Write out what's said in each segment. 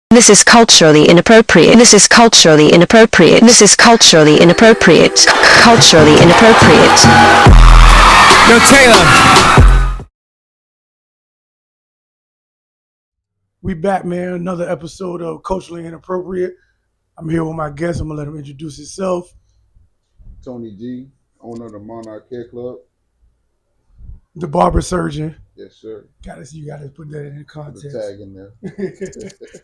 This is culturally inappropriate. This is culturally inappropriate. This is culturally inappropriate. Culturally inappropriate. Yo, Taylor. We back, man. Another episode of Culturally Inappropriate. I'm here with my guest. I'm gonna let him introduce himself. Tony G, owner of the Monarch Care Club. The barber surgeon. Yes, sir. You gotta put that in the Put context. the tag in there.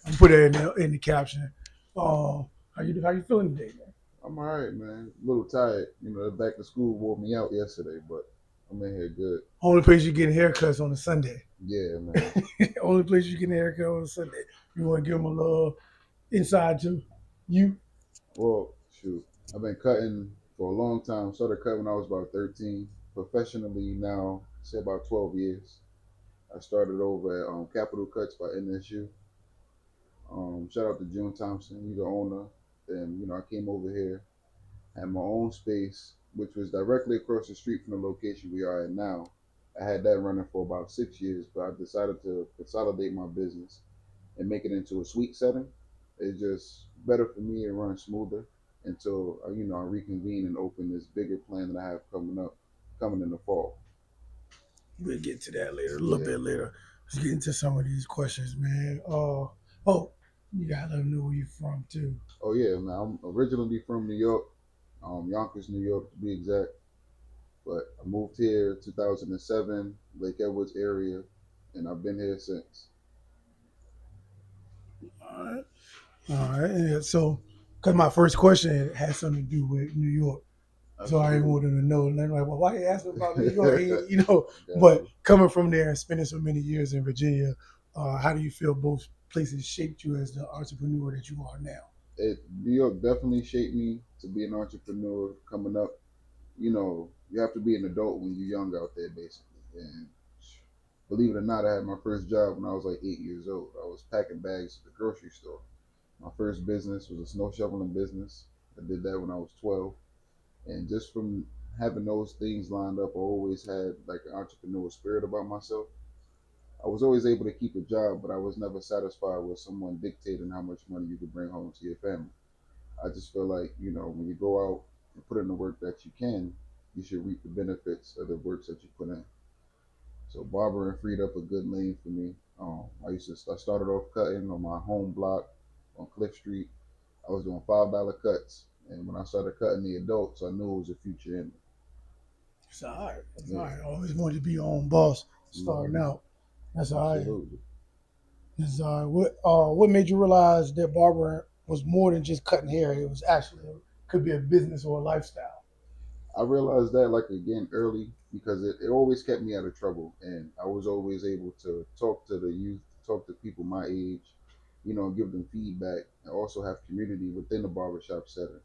I'm put that in the caption. How you feeling today, man? I'm all right, man. A little tired. The back to school wore me out yesterday, but I'm in here good. Only place you getting haircuts on a Sunday. Yeah, man. Only place you getting a haircut on a Sunday. You want to give them a little inside to you? Well, shoot. I've been cutting for a long time. Started cutting when I was about 13. Professionally now, say about 12 years. I started over at Capital Cuts by NSU. Shout out to June Thompson. He's the owner. And, I came over here, had my own space, which was directly across the street from the location we are at now. I had that running for about 6 years, but I decided to consolidate my business and make it into a suite setting. It's just better for me and run smoother until I reconvene and open this bigger plan that I have coming in the fall. We'll get to that later, a little bit later. Let's get into some of these questions, man. You gotta let them know where you're from too. Oh yeah, man. I'm originally from New York, Yonkers, New York to be exact. But I moved here 2007, Lake Edwards area, and I've been here since. All right. Yeah, so, because my first question had something to do with New York, so I didn't want them to know. And they're like, "Well, why you asking about New York?" But coming from there and spending so many years in Virginia, how do you feel both places shaped you as the entrepreneur that you are now? New York definitely shaped me to be an entrepreneur coming up. You have to be an adult when you're young out there, basically. And believe it or not, I had my first job when I was like 8 years old. I was packing bags at the grocery store. My first business was a snow shoveling business. I did that when I was 12. And just from having those things lined up, I always had like an entrepreneurial spirit about myself. I was always able to keep a job, but I was never satisfied with someone dictating how much money you could bring home to your family. I just feel like, when you go out and put in the work that you can, you should reap the benefits of the works that you put in. So barbering freed up a good lane for me. I started off cutting on my home block on Cliff Street. I was doing $5 cuts, and when I started cutting the adults, I knew it was a future in it. It's all right. It's Yeah. all right. I always wanted to be your own boss starting out. That's all right. Absolutely. That's all right. What made you realize that barbering was more than just cutting hair? It was actually could be a business or a lifestyle. I realized that like again early because it always kept me out of trouble, and I was always able to talk to the youth, talk to people my age, give them feedback, and also have community within the barbershop setting.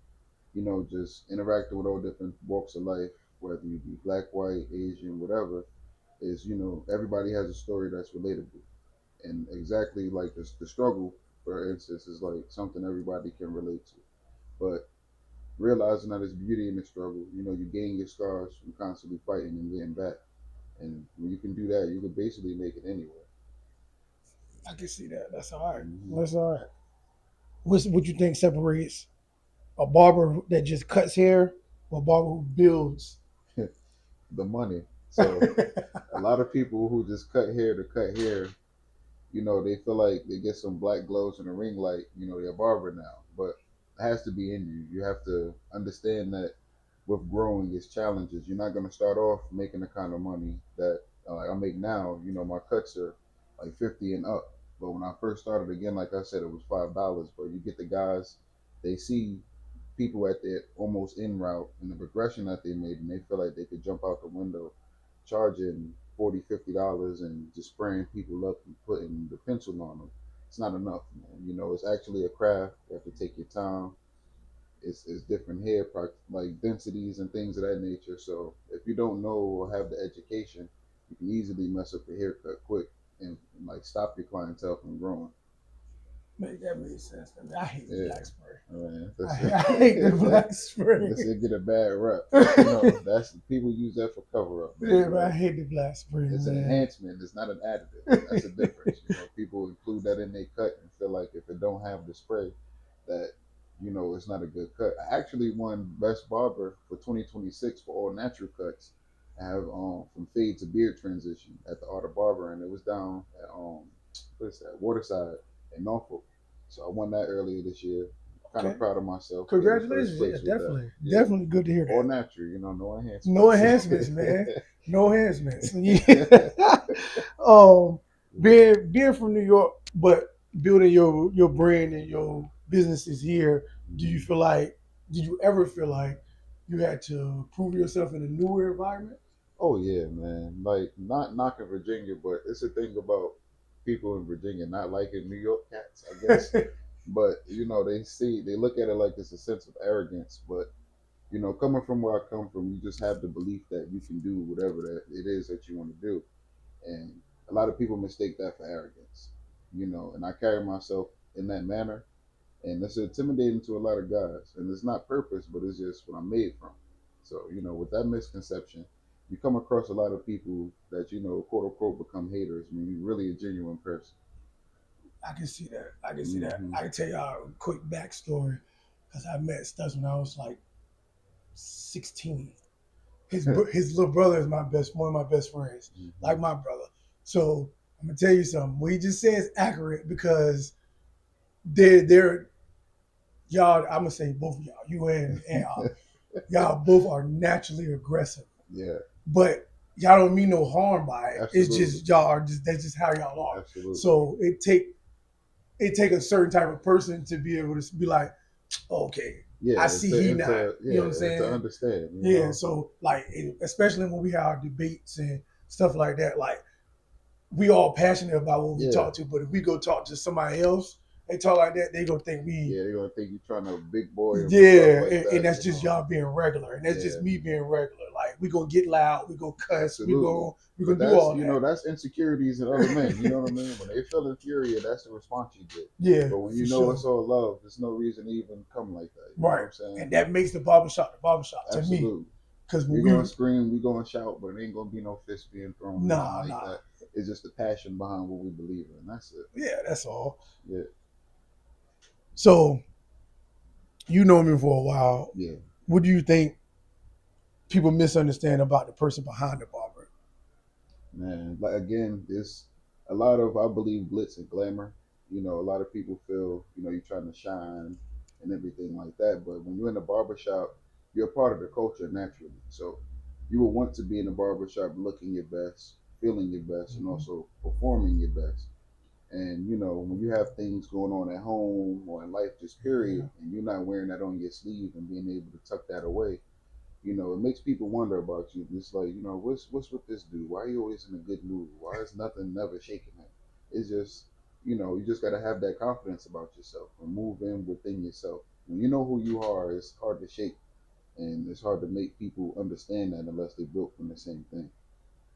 Just interacting with all different walks of life, whether you be black, white, Asian, whatever, is everybody has a story that's relatable, and exactly like the struggle, for instance, is like something everybody can relate to, but realizing that there's beauty in the struggle. You gain your scars from constantly fighting and getting back. And when you can do that, you can basically make it anywhere. I can see that. That's all right. Mm-hmm. That's all right. What you think separates a barber that just cuts hair or a barber who builds? The money. So a lot of people who just cut hair to cut hair, they feel like they get some black gloves and a ring light, they're a barber now. But it has to be in you. You have to understand that with growing is challenges. You're not going to start off making the kind of money that I make now. My cuts are like 50 and up. But when I first started, again, like I said, it was $5. But you get the guys, they see people at their almost in route and the progression that they made, and they feel like they could jump out the window charging $40, $50 and just spraying people up and putting the pencil on them. It's not enough, man. It's actually a craft. You have to take your time. It's different hair like densities and things of that nature. So if you don't know or have the education, you can easily mess up the haircut quick and like stop your clientele from growing. That makes sense. I mean, I hate the Yeah, black spray. man. I hate the black spray. It get a bad rep. But, you know, that's people use that for cover up, man. Yeah, man, I Like, hate the black spray, it's an man. enhancement. It's not an additive. That's the difference. You know, people include that in their cut and feel like if it don't have the spray, that you know it's not a good cut. I actually won Best Barber for 2026 for all natural cuts. I have from fade to beard transition at the Art of Barber, and it was down at what is that Waterside in Norfolk. So I won that earlier this year. Kind Okay. of proud of myself. Getting first Congratulations. Yeah, place with that. definitely. Yeah. Definitely good to hear All that. natural, you know, no enhancements. No enhancements, man. No enhancements. Yeah. Being from New York, but building your brand and your businesses here, do you feel like did you ever feel like you had to prove yourself in a newer environment? Oh yeah, man. Like not knocking Virginia, but it's a thing about people in Virginia not liking New York cats, I guess. But you know, they look at it like it's a sense of arrogance. But you know, coming from where I come from, you just have the belief that you can do whatever that it is that you want to do. And a lot of people mistake that for arrogance. You know, and I carry myself in that manner, and it's intimidating to a lot of guys. And it's not purpose, but it's just what I'm made from. So you know, with that misconception, you come across a lot of people that you know, quote unquote, become haters when you're really a genuine person. I can see that. I can see that. Hmm. I can tell y'all a quick backstory because I met Studs when I was like 16. His little brother is one of my best friends, like my brother. So I'm gonna tell you something. What he just said is accurate because they're y'all. I'm gonna say both of y'all, you and y'all both are naturally aggressive, Yeah, but y'all don't mean no harm by it. It's absolutely, just y'all are just that's just how y'all are. absolutely. So it take a certain type of person to be able to be like, okay, Yeah, I see he not. You know what I'm and to saying? understand. Yeah. Know? So like, especially when we have our debates and stuff like that, like we all passionate about what we Yeah, talk to, but if we go talk to somebody else, they talk like that, they gonna think we yeah, they're gonna think you're trying to big boy them and stuff yeah, like and that. that's You just know? y'all being regular, and that's just Yeah, me being regular. Like we gonna get loud, we gonna cuss, absolutely. we But gonna do that's all you know that. that's insecurities in other men. You know what I mean? When they feel inferior, that's the response you get. Yeah, But when for you know it's sure. all love, there's no reason to even come like that. You know what Right, I'm saying? and that makes the barbershop to me, Absolutely. because when We're gonna we scream, we're gonna shout, but it ain't gonna be no fist being thrown or nothing like nah, that. It's just the passion behind what we believe in. That's it. yeah, that's all. Yeah, So you know me for a while. yeah. What do you think people misunderstand about the person behind the barber? Man, like again, it's a lot of I believe glitz and glamour. You know, a lot of people feel you know you're trying to shine and everything like that. But when you're in the barbershop, you're a part of the culture naturally. So you will want to be in the barbershop looking your best, feeling your best, and Mhm. also performing your best. And you know, when you have things going on at home or in life, just period, Yeah. and you're not wearing that on your sleeve and being able to tuck that away, you know, it makes people wonder about you. It's like, you know, what's with this dude? Why are you always in a good mood? Why is nothing never shaking him? It's just, you know, you just gotta have that confidence about yourself and move in within yourself. When you know who you are, it's hard to shake and it's hard to make people understand that unless they built from the same thing.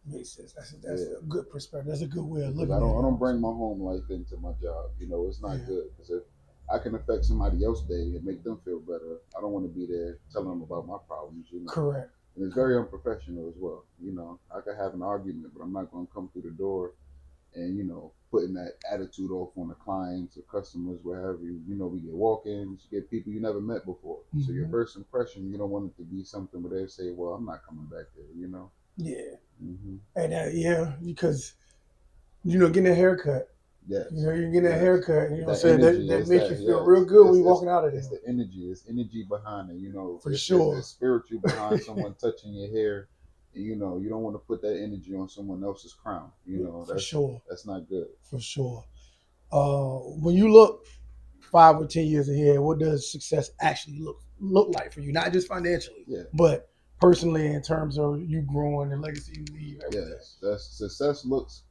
Makes sense. That's Yeah. a good perspective. That's a good way of Because looking at I it. don't bring Also. my home life into my job. You know, it's not Yeah. good. Because if I can affect somebody else's day and make them feel better, I don't want to be there telling them about my problems. You know. Correct. And it's very Correct. unprofessional as well. You know, I could have an argument, but I'm not going to come through the door and, you know, putting that attitude off on the clients or customers, wherever you know, we get walk ins, you get people you never met before. So your Hmm. first impression, you don't want it to be something where they say, well, I'm not coming back there, you know? Yeah. Hmm. And yeah, because getting a haircut. Yes. You're getting a Yes. haircut. You know what I'm That saying? energy That is makes you that, feel real yes. good when you're walking out of there. It's the energy, it's energy behind it, you know, For it's sure. spiritual behind someone touching your hair. And, you know, you don't want to put that energy on someone else's crown. You know, For sure. that's not good. For sure. When you look 5 or 10 years ahead, what does success actually look like for you? Not just financially, Yeah. but personally in terms of you growing the legacy you leave, everything. Yes. That's success looks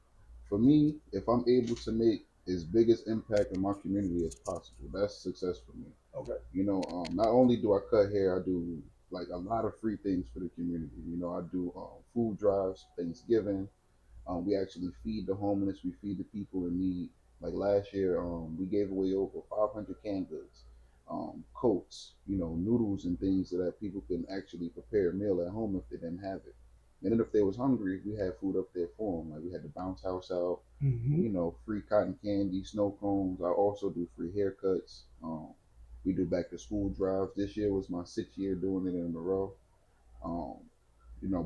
for me, if I'm able to make as big as impact in my community as possible, that's success for me. Okay. You know, not only do I cut hair, I do like a lot of free things for the community. You know, I do food drives, Thanksgiving. We actually feed the homeless. We feed the people in need. Like last year, we gave away over 500 canned goods, coats, noodles and things so that people can actually prepare a meal at home if they didn't have it. And then if they was hungry, we had food up there for them. Like we had the bounce house out, Hmm. free cotton candy, snow cones. I also do free haircuts. We do back to school drives. This year was my 6th year doing it in a row. Um,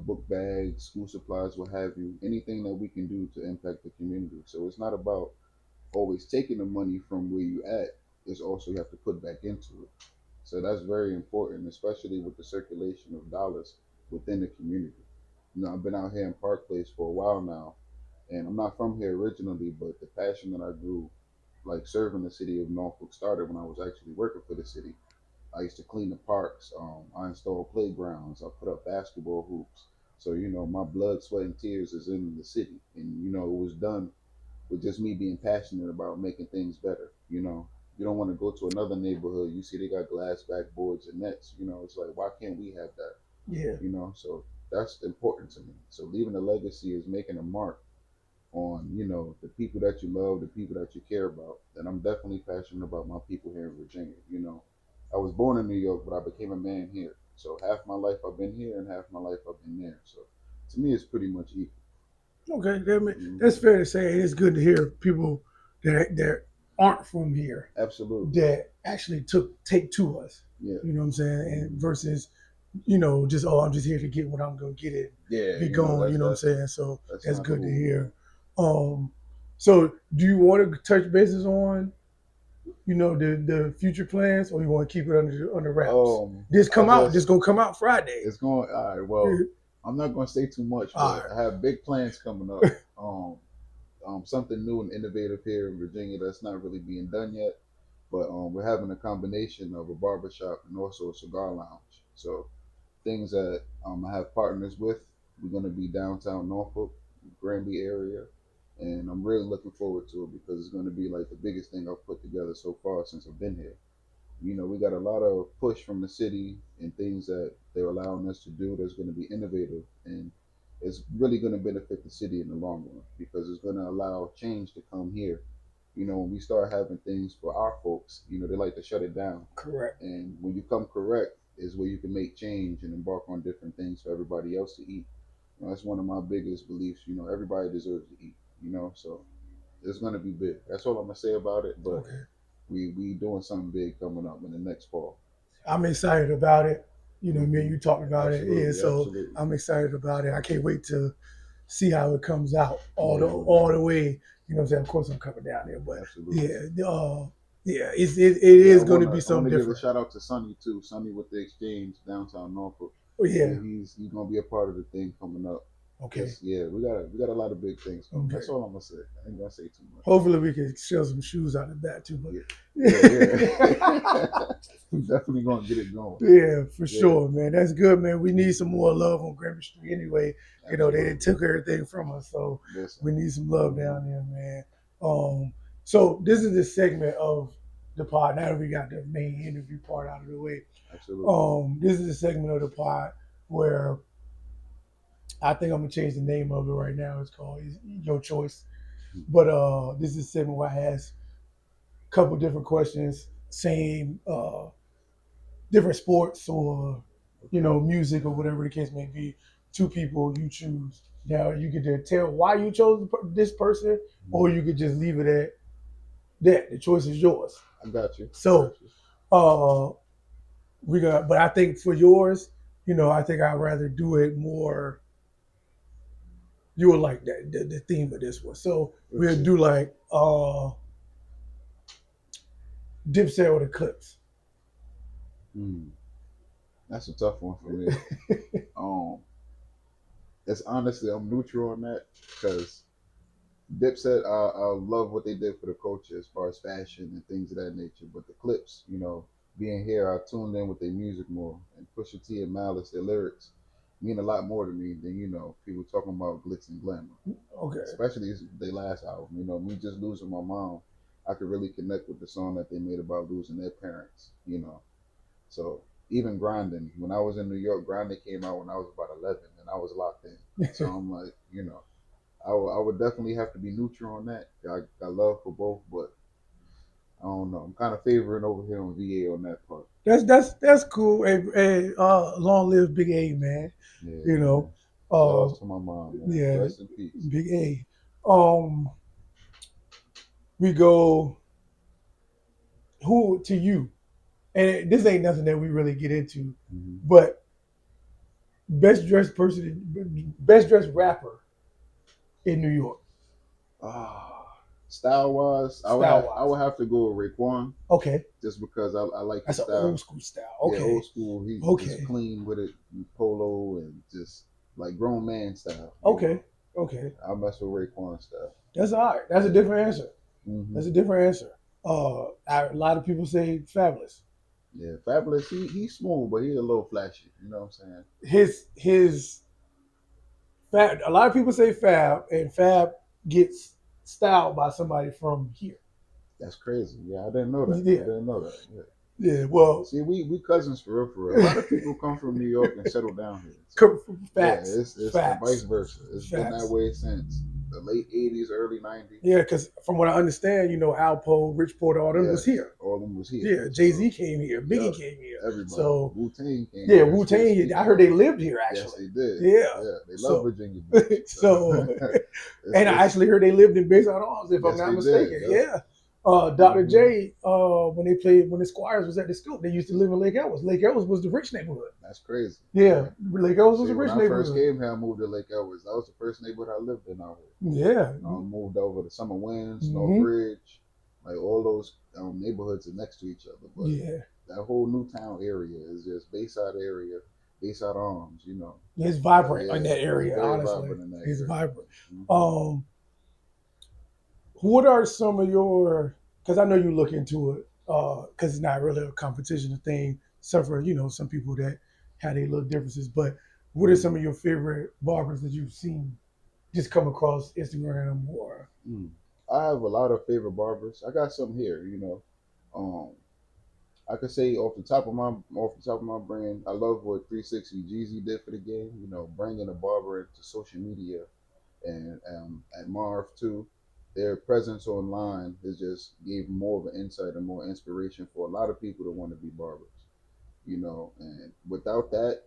book bags, school supplies, what have you. Anything that we can do to impact the community. So it's not about always taking the money from where you at. It's also you have to put back into it. So that's very important, especially with the circulation of dollars within the community. I've been out here in Park Place for a while now, and I'm not from here originally, but the passion that I grew, like serving the city of Norfolk, started when I was actually working for the city. I used to clean the parks. I installed playgrounds. I put up basketball hoops. So my blood, sweat, and tears is in the city, and it was done with just me being passionate about making things better. You don't want to go to another neighborhood. You see they got glass backboards and nets. It's like why can't we have that? Yeah. So that's important to me. So leaving a legacy is making a mark on the people that you love, the people that you care about. And I'm definitely passionate about my people here in Virginia. I was born in New York, but I became a man here. So half my life I've been here, and half my life I've been there. So to me, it's pretty much equal. Okay, Hmm. that's fair to say. It is good to hear people that aren't from here Absolutely. that actually take to us. Yeah. You know what I'm saying? And Hmm. versus, just I'm just here to get what I'm gonna get it, Yeah. be gone. You know what I'm That's saying? So that's that's not good to cool, man. hear. Um, so do you want to touch bases on the future plans, or you want to keep it under wraps? This I come out. This just gonna come out Friday. it's going all right. Well, I'm not going to say too much, All but right. I have big plans coming up. Something new and innovative here in Virginia that's not really being done yet. But we're having a combination of a barbershop and also a cigar lounge. So things that I have partners with. We're going to be downtown Norfolk, Granby area, and I'm really looking forward to it because it's going to be like the biggest thing I've put together so far since I've been here. We got a lot of push from the city and things that they're allowing us to do that's going to be innovative and it's really going to benefit the city in the long run because it's going to allow change to come here. When we start having things for our folks, they like to shut it down. Correct. And when you come correct is where you can make change and embark on different things for everybody else to eat. That's one of my biggest beliefs. Everybody deserves to eat. So it's going to be big. That's all I'm gonna say about it. But Okay. we doing something big coming up in the next fall. I'm excited about it. Me and Hmm. you talked about it. Yeah, Absolutely, so absolutely. I'm excited about it. I can't wait to see how it comes out Yeah, all the way. You know what I'm saying? Of course I'm coming down there, but absolutely. yeah, it Yeah, is going to be I wanna something give a different. shout out to Sonny too. Sonny with the Exchange downtown Norfolk. Oh Yeah, yeah. he's gonna be a part of the thing coming up. Okay. Cause yeah, we got a lot of big things coming. Okay. That's all I'm gonna say. I ain't gonna say too much. Hopefully we can sell some shoes out of that too. But Yeah, yeah. We definitely gonna get it going. yeah, for Yeah, sure, man. That's good, man. We need some more love on Granby Street anyway. They didn't absolutely. took everything from us, so Listen. we need some love down there, man. So this is the segment of the pod. Now that we got the main interview part out of the way, Absolutely. this is the segment of the pod where I think I'm gonna change the name of it right now. It's called Your Choice. But this is a segment where I ask a couple different questions, same different sports or Okay. music or whatever the case may be. Two people you choose. Now you could just tell why you chose this person, or you could just leave it at that. The choice is yours. I got you. I got So you. uh, but I think for yours, I think I'd rather do it more. You would like that the theme of this one. So we'll Okay. do like Dipset or the Clips. Hmm. That's a tough one for me. Um, it's honestly I'm neutral on that because Dipset, I love what they did for the culture as far as fashion and things of that nature. But the Clips, being here, I tuned in with their music more and Pusha T and Malice, their lyrics mean a lot more to me than people talking about glitz and glamour. Okay. Especially their last album. Me just losing my mom, I could really connect with the song that they made about losing their parents. So even grinding, when I was in New York, grinding came out when I was about 11 and I was locked in. So I'm like, I would definitely have to be neutral on that. I got love for both, but I don't know. I'm kind of favoring over here on VA on that part. That's cool. Hey, long live Big A, man. Yeah, You man. know, Shout uh, outs to my mom, man. yeah, Rest in peace. Big A. Um, we go who to you, and this ain't nothing that we really get into, Mm-hmm. but best dressed rapper in New York, Style wise, style I wise. would have to go with Raekwon Okay, just because I like his that's an style. old school style. Yeah, Okay, old school. He just okay, clean with it, polo and just like grown man style. okay, okay. I mess with Raekwon style. That's all right. That's a different answer. Hmm. That's a different answer. A lot of people say Fabulous. Yeah, Fabulous. He's smooth, but he's a little flashy. You know what I'm saying? His Fab. A lot of people say Fab, and Fab gets styled by somebody from here. That's crazy. Yeah, I didn't know that. I Yeah, didn't know that. Yeah. yeah. Well, See, we cousins for real, for real. A lot of people come from New York and settle down here. So, yeah, facts, it's and vice facts, versa. It's been that facts. way since the late '80s, early '90s. Yeah, because from what I understand, Alpo, Rich Porter, all them was Yes, here. all of them was here. Yeah, Jay Z So, came here, yep, Biggie came here. everybody. So Wu Tang came yeah, here. Wu That's what Tang. I heard they lived here Yes, actually. they did. Yeah, Yeah, they love so Virginia Beach. so, It's, and I it's, actually heard they lived in Base Out Arms, if I'm yes, not they did. mistaken. Yep. Yeah. Dr. Mhm. J, when the Squires was at the school, they used to live in Lake Ellis. Lake Ellis was the rich neighborhood. That's crazy. Yeah, Lake Ellis was See, a when rich I first neighborhood. came here, I moved to Lake Elvis. That was the first neighborhood I lived in out here. Yeah. I moved over to Summer Winds, Mhm. North Ridge, like all those neighborhoods are next to each other. But Yeah. that whole Newtown area is just Bayside area, Bayside Arms, It's vibrant in that It's area, very honestly. vibrant in that It's area. vibrant. Mhm. What are some of your, because I know you look into it, because it's not really a competition thing, except for, some people that had their little differences, but what are some of your favorite barbers that you've seen just come across Instagram or? Mm. I have a lot of favorite barbers. I got some here. Um, I could say off the top of my brain, I love what 360 Jeezy did for the game. Bringing a barber into social media and at Marv too. Their presence online has just gave more of an insight and more inspiration for a lot of people to want to be barbers. And without that,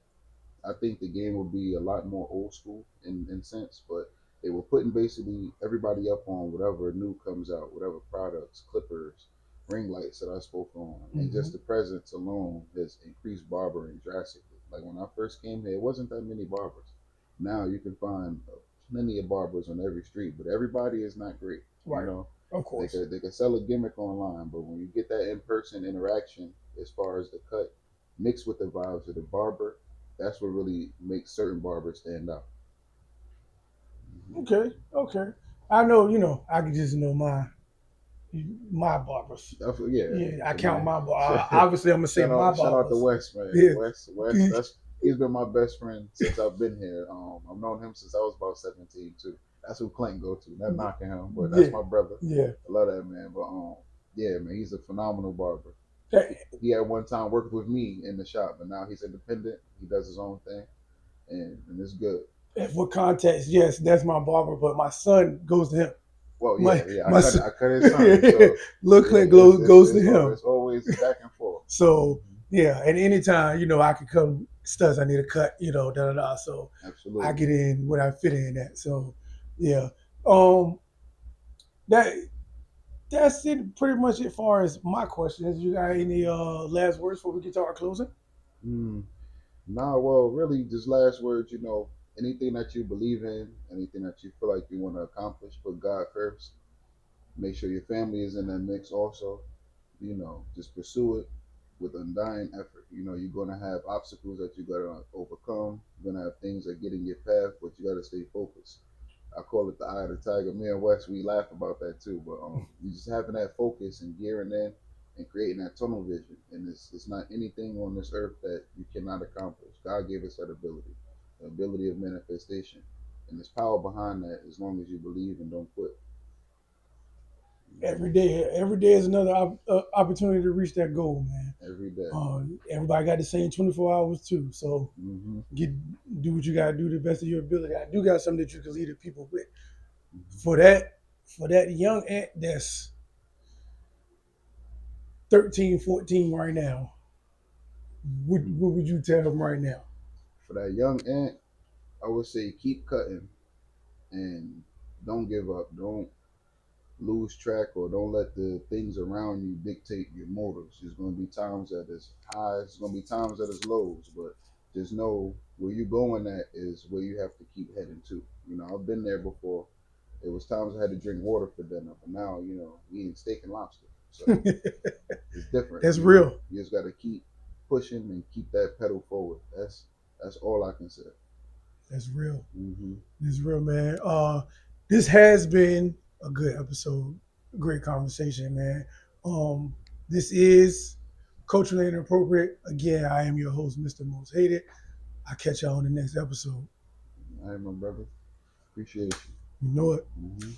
I think the game would be a lot more old school in sense, but they were putting basically everybody up on whatever new comes out, whatever products, clippers, ring lights that I spoke on, and just the presence alone has increased barbering drastically. Like when I first came here, it wasn't that many barbers. Now you can find plenty of barbers on every street, but everybody is not great. Right. You know, Of course. they could sell a gimmick online, but when you get that in person interaction, as far as the cut mixed with the vibes of the barber, that's what really makes certain barbers stand out. Okay. Okay. I know, I can just know my barbers. Yeah, Yeah, I I count mean, my obviously I'm gonna say my shout out to barbers. Wes, man. Yeah. Wes, he's been my best friend since I've been here. I've known him since I was about 17 too. That's who Clinton go to. Not knocking him, but that's my brother. Yeah. I love that man. But yeah, man, he's a phenomenal barber. Hey, He had one time worked with me in the shop, but now he's independent. He does his own thing, and it's good. for context, yes, that's my barber, but my son goes to him. Well, My- yeah. my I cut his son. So, Lil Clint goes to him. It's always back and forth. So yeah, and anytime I could come, Studs, I need a cut, da da da. So Absolutely. I get in what I fit in at. So yeah, that that's it. Pretty much as far as my questions. You got any last words before we get to our closing? Mm. Nah, well, really, just last words. Anything that you believe in, anything that you feel like you want to accomplish, put God first. Make sure your family is in that mix also. Just pursue it with undying effort. You're gonna have obstacles that you gotta overcome. You're gonna have things that get in your path, but you gotta stay focused. I call it the eye of the tiger. Me and Wes, we laugh about that too. But you just having that focus and gearing in and creating that tunnel vision. And it's not anything on this earth that you cannot accomplish. God gave us that ability, the ability of manifestation. And there's power behind that as long as you believe and don't quit. Every day is another opportunity to reach that goal, man. Every day. Everybody got the same 24 hours too. So Mm-hmm. do what you gotta do to the best of your ability. I do got something that you can lead the people with. for that young ant that's 13, 14 right now, what would you tell him right now? For that young ant, I would say keep cutting and don't give up. Don't lose track or don't let the things around you dictate your motives. There's going to be times that it's highs, there's going to be times that it's lows, but just know where you're going at is where you have to keep heading to. You know, I've been there before. It was times I had to drink water for dinner, but now, you know, eating steak and lobster. So it's different. That's You real. know? You just got to keep pushing and keep that pedal forward. That's all I can say. That's real. Mm-hmm. That's real, man. This has been a good episode, a great conversation, man. This is Culturally Inappropriate. Again, I am your host, Mr. Most Hated. I'll catch y'all on the next episode. All right, my brother. Appreciate you. You know it. Mm-hmm.